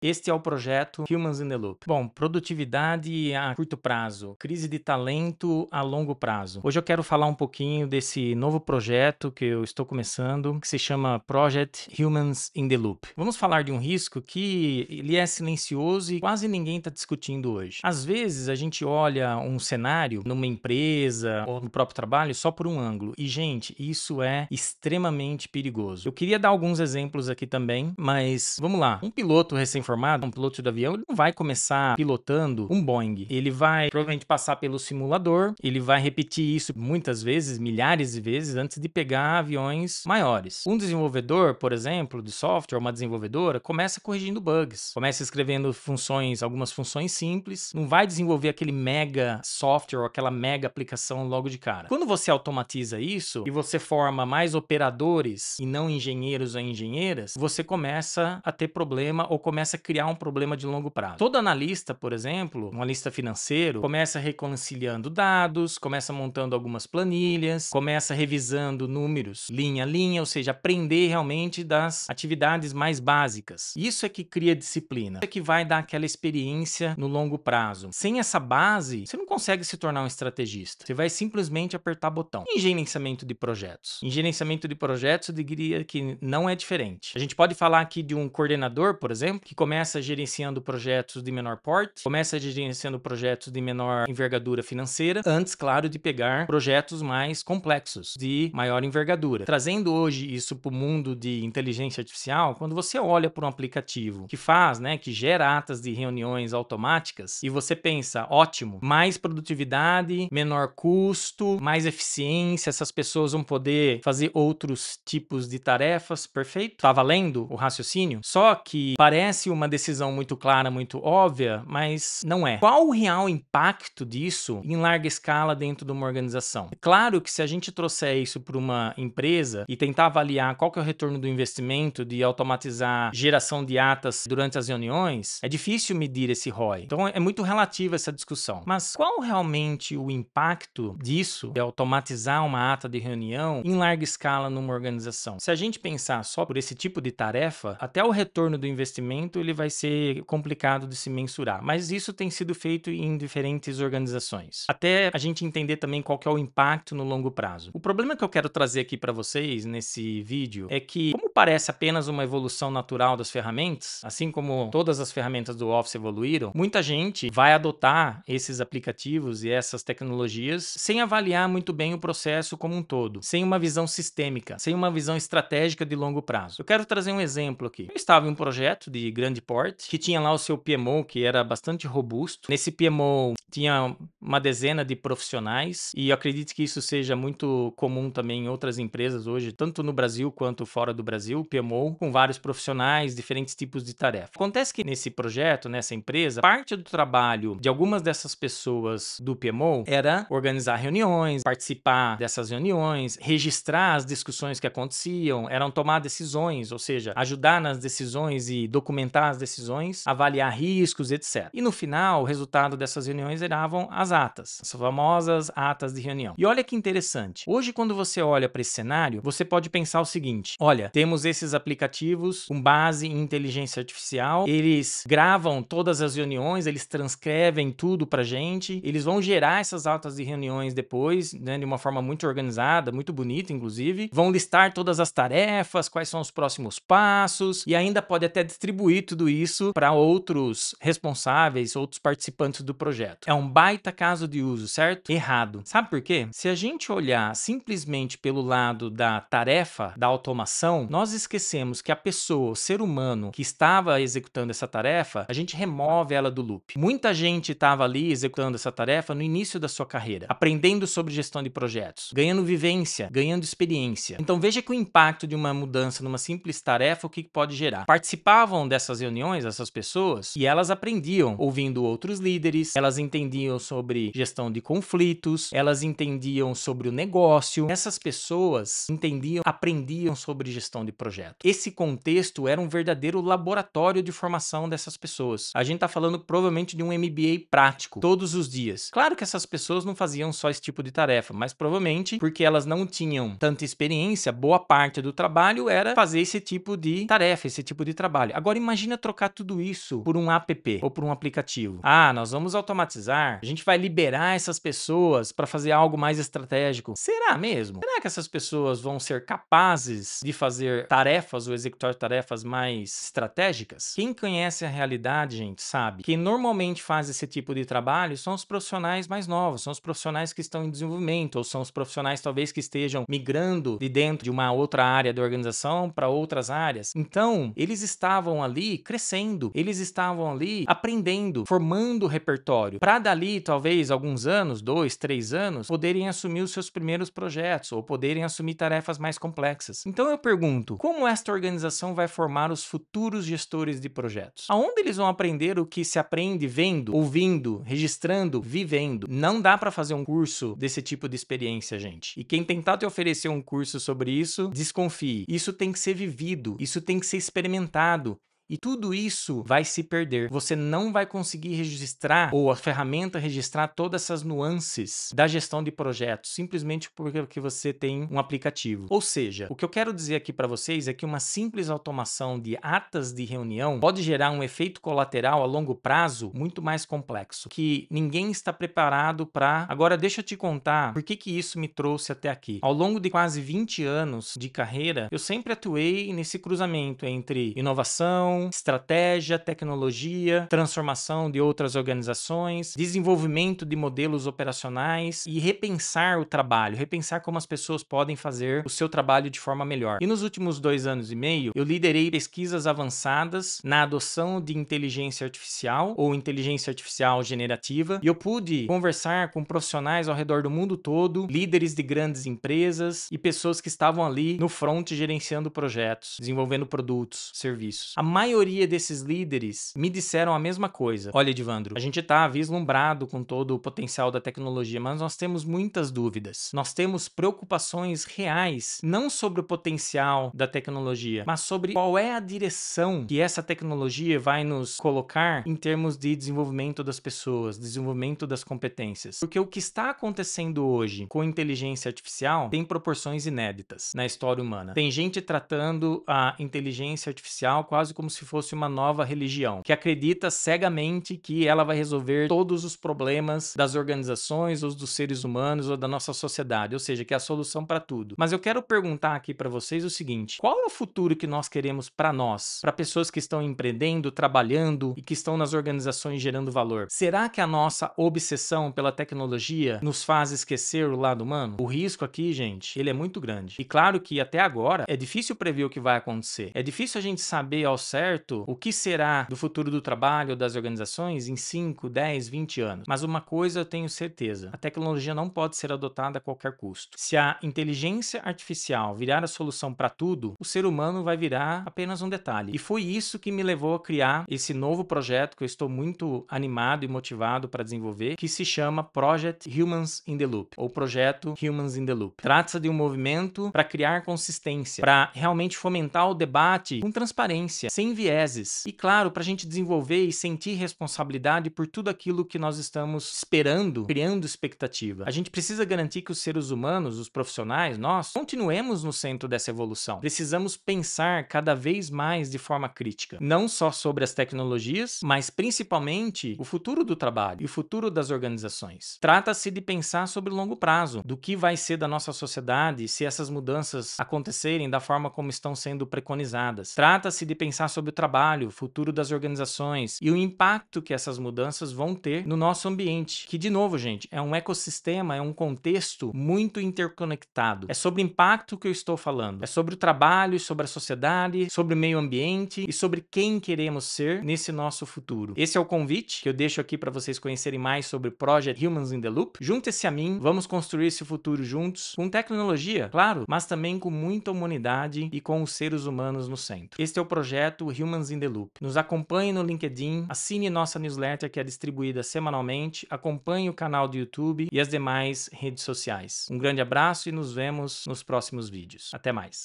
Este é o projeto Humans in the Loop. Bom, produtividade a curto prazo, crise de talento a longo prazo. Hoje eu quero falar um pouquinho desse novo projeto que eu estou começando, que se chama Project Humans in the Loop. Vamos falar de um risco que ele é silencioso e quase ninguém está discutindo hoje. Às vezes a gente olha um cenário numa empresa ou no próprio trabalho só por um ângulo. E, gente, isso é extremamente perigoso. Eu queria dar alguns exemplos aqui também, mas vamos lá. Um piloto recém-formado, um piloto de avião, ele não vai começar pilotando um Boeing. Ele vai provavelmente passar pelo simulador, ele vai repetir isso muitas vezes, milhares de vezes, antes de pegar aviões maiores. Um desenvolvedor, por exemplo, de software, uma desenvolvedora, começa corrigindo bugs, começa escrevendo funções, algumas funções simples, não vai desenvolver aquele mega software ou aquela mega aplicação logo de cara. Quando você automatiza isso e você forma mais operadores e não engenheiros ou engenheiras, você começa a ter problema ou começa a criar um problema de longo prazo. Todo analista, por exemplo, um analista financeiro, começa reconciliando dados, começa montando algumas planilhas, começa revisando números linha a linha, ou seja, aprender realmente das atividades mais básicas. Isso é que cria disciplina. Isso é que vai dar aquela experiência no longo prazo. Sem essa base, você não consegue se tornar um estrategista. Você vai simplesmente apertar botão. E gerenciamento de projetos. Em gerenciamento de projetos, eu diria que não é diferente. A gente pode falar aqui de um coordenador, por exemplo, que começa gerenciando projetos de menor porte, começa gerenciando projetos de menor envergadura financeira, antes, claro, de pegar projetos mais complexos, de maior envergadura. Trazendo hoje isso para o mundo de inteligência artificial, quando você olha para um aplicativo que faz, que gera atas de reuniões automáticas, e você pensa, ótimo, mais produtividade, menor custo, mais eficiência, essas pessoas vão poder fazer outros tipos de tarefas, perfeito? Tá valendo o raciocínio? Só que parece uma decisão muito clara, muito óbvia, mas não é. Qual o real impacto disso em larga escala dentro de uma organização? É claro que se a gente trouxer isso para uma empresa e tentar avaliar qual que é o retorno do investimento de automatizar geração de atas durante as reuniões, é difícil medir esse ROI. Então é muito relativa essa discussão. Mas qual realmente o impacto disso, de automatizar uma ata de reunião em larga escala numa organização? Se a gente pensar só por esse tipo de tarefa, até o retorno do investimento ele vai ser complicado de se mensurar. Mas isso tem sido feito em diferentes organizações. Até a gente entender também qual que é o impacto no longo prazo. O problema que eu quero trazer aqui para vocês nesse vídeo é que, como parece apenas uma evolução natural das ferramentas, assim como todas as ferramentas do Office evoluíram, muita gente vai adotar esses aplicativos e essas tecnologias sem avaliar muito bem o processo como um todo, sem uma visão sistêmica, sem uma visão estratégica de longo prazo. Eu quero trazer um exemplo aqui. Eu estava em um projeto de grande porte que tinha lá o seu PMO, que era bastante robusto. Nesse PMO tinha uma dezena de profissionais e eu acredito que isso seja muito comum também em outras empresas hoje, tanto no Brasil quanto fora do Brasil, PMO, com vários profissionais, diferentes tipos de tarefa. Acontece que nesse projeto, nessa empresa, parte do trabalho de algumas dessas pessoas do PMO era organizar reuniões, participar dessas reuniões, registrar as discussões que aconteciam, eram tomar decisões, ou seja, ajudar nas decisões e documentar as decisões, avaliar riscos, etc. E no final, o resultado dessas reuniões eram as atas, as famosas atas de reunião. E olha que interessante. Hoje, quando você olha para esse cenário, você pode pensar o seguinte: olha, temos esses aplicativos com base em inteligência artificial, eles gravam todas as reuniões, eles transcrevem tudo pra gente, eles vão gerar essas atas de reuniões depois, de uma forma muito organizada, muito bonita, inclusive, vão listar todas as tarefas, quais são os próximos passos, e ainda pode até distribuir tudo isso para outros responsáveis, outros participantes do projeto. É um baita caso de uso, certo? Errado. Sabe por quê? Se a gente olhar simplesmente pelo lado da tarefa, da automação, nós esquecemos que a pessoa, o ser humano que estava executando essa tarefa, a gente remove ela do loop. Muita gente estava ali executando essa tarefa no início da sua carreira, aprendendo sobre gestão de projetos, ganhando vivência, ganhando experiência. Então veja que o impacto de uma mudança numa simples tarefa, o que pode gerar. Participavam dessas reuniões, essas pessoas, e elas aprendiam ouvindo outros líderes, elas entendiam sobre gestão de conflitos, elas entendiam sobre o negócio. Essas pessoas entendiam, aprendiam sobre gestão de projeto. Esse contexto era um verdadeiro laboratório de formação dessas pessoas. A gente está falando provavelmente de um MBA prático, todos os dias. Claro que essas pessoas não faziam só esse tipo de tarefa, mas provavelmente porque elas não tinham tanta experiência, boa parte do trabalho era fazer esse tipo de tarefa, esse tipo de trabalho. Agora imagina Imagina trocar tudo isso por um app ou por um aplicativo. Ah, nós vamos automatizar, a gente vai liberar essas pessoas para fazer algo mais estratégico. Será mesmo? Será que essas pessoas vão ser capazes de fazer tarefas ou executar tarefas mais estratégicas? Quem conhece a realidade, gente, sabe que normalmente faz esse tipo de trabalho são os profissionais mais novos, são os profissionais que estão em desenvolvimento, ou são os profissionais talvez que estejam migrando de dentro de uma outra área da organização para outras áreas. Então, eles estavam ali crescendo, eles estavam ali aprendendo, formando repertório, para dali talvez alguns anos, 2, 3 anos, poderem assumir os seus primeiros projetos ou poderem assumir tarefas mais complexas. Então eu pergunto, como esta organização vai formar os futuros gestores de projetos? Aonde eles vão aprender o que se aprende vendo, ouvindo, registrando, vivendo? Não dá para fazer um curso desse tipo de experiência, gente. E quem tentar te oferecer um curso sobre isso, desconfie. Isso tem que ser vivido, isso tem que ser experimentado. E tudo isso vai se perder. Você não vai conseguir registrar, ou a ferramenta registrar todas essas nuances da gestão de projetos, simplesmente porque você tem um aplicativo. Ou seja, o que eu quero dizer aqui para vocês é que uma simples automação de atas de reunião pode gerar um efeito colateral a longo prazo muito mais complexo, que ninguém está preparado para. Agora, deixa eu te contar por que isso me trouxe até aqui. Ao longo de quase 20 anos de carreira, eu sempre atuei nesse cruzamento entre inovação, estratégia, tecnologia, transformação de outras organizações, desenvolvimento de modelos operacionais e repensar o trabalho, repensar como as pessoas podem fazer o seu trabalho de forma melhor. E nos últimos 2 anos e meio, eu liderei pesquisas avançadas na adoção de inteligência artificial ou inteligência artificial generativa, e eu pude conversar com profissionais ao redor do mundo todo, líderes de grandes empresas e pessoas que estavam ali no front gerenciando projetos, desenvolvendo produtos, serviços. A maioria desses líderes me disseram a mesma coisa. Olha, Edivandro, a gente está vislumbrado com todo o potencial da tecnologia, mas nós temos muitas dúvidas. Nós temos preocupações reais, não sobre o potencial da tecnologia, mas sobre qual é a direção que essa tecnologia vai nos colocar em termos de desenvolvimento das pessoas, desenvolvimento das competências. Porque o que está acontecendo hoje com inteligência artificial tem proporções inéditas na história humana. Tem gente tratando a inteligência artificial quase como se fosse uma nova religião, que acredita cegamente que ela vai resolver todos os problemas das organizações, ou dos seres humanos, ou da nossa sociedade, ou seja, que é a solução para tudo. Mas eu quero perguntar aqui para vocês o seguinte: qual é o futuro que nós queremos para nós, para pessoas que estão empreendendo, trabalhando e que estão nas organizações gerando valor? Será que a nossa obsessão pela tecnologia nos faz esquecer o lado humano? O risco aqui, gente, ele é muito grande. E claro que até agora é difícil prever o que vai acontecer. É difícil a gente saber ao certo o que será do futuro do trabalho das organizações em 5, 10, 20 anos. Mas uma coisa eu tenho certeza: a tecnologia não pode ser adotada a qualquer custo. Se a inteligência artificial virar a solução para tudo, o ser humano vai virar apenas um detalhe. E foi isso que me levou a criar esse novo projeto que eu estou muito animado e motivado para desenvolver, que se chama Project Humans in the Loop, ou Projeto Humans in the Loop. Trata-se de um movimento para criar consistência, para realmente fomentar o debate com transparência, sem vieses. E claro, para a gente desenvolver e sentir responsabilidade por tudo aquilo que nós estamos esperando, criando expectativa. A gente precisa garantir que os seres humanos, os profissionais, nós, continuemos no centro dessa evolução. Precisamos pensar cada vez mais de forma crítica, não só sobre as tecnologias, mas principalmente o futuro do trabalho e o futuro das organizações. Trata-se de pensar sobre o longo prazo, do que vai ser da nossa sociedade se essas mudanças acontecerem da forma como estão sendo preconizadas. Trata-se de pensar sobre o trabalho, o futuro das organizações e o impacto que essas mudanças vão ter no nosso ambiente, que, de novo, gente, é um ecossistema, é um contexto muito interconectado. É sobre impacto que eu estou falando. É sobre o trabalho, sobre a sociedade, sobre o meio ambiente e sobre quem queremos ser nesse nosso futuro. Esse é o convite que eu deixo aqui para vocês conhecerem mais sobre o Project Humans in the Loop. Junte-se a mim, vamos construir esse futuro juntos, com tecnologia, claro, mas também com muita humanidade e com os seres humanos no centro. Este é o projeto Humans in the Loop. Nos acompanhe no LinkedIn, assine nossa newsletter que é distribuída semanalmente, acompanhe o canal do YouTube e as demais redes sociais. Um grande abraço e nos vemos nos próximos vídeos. Até mais!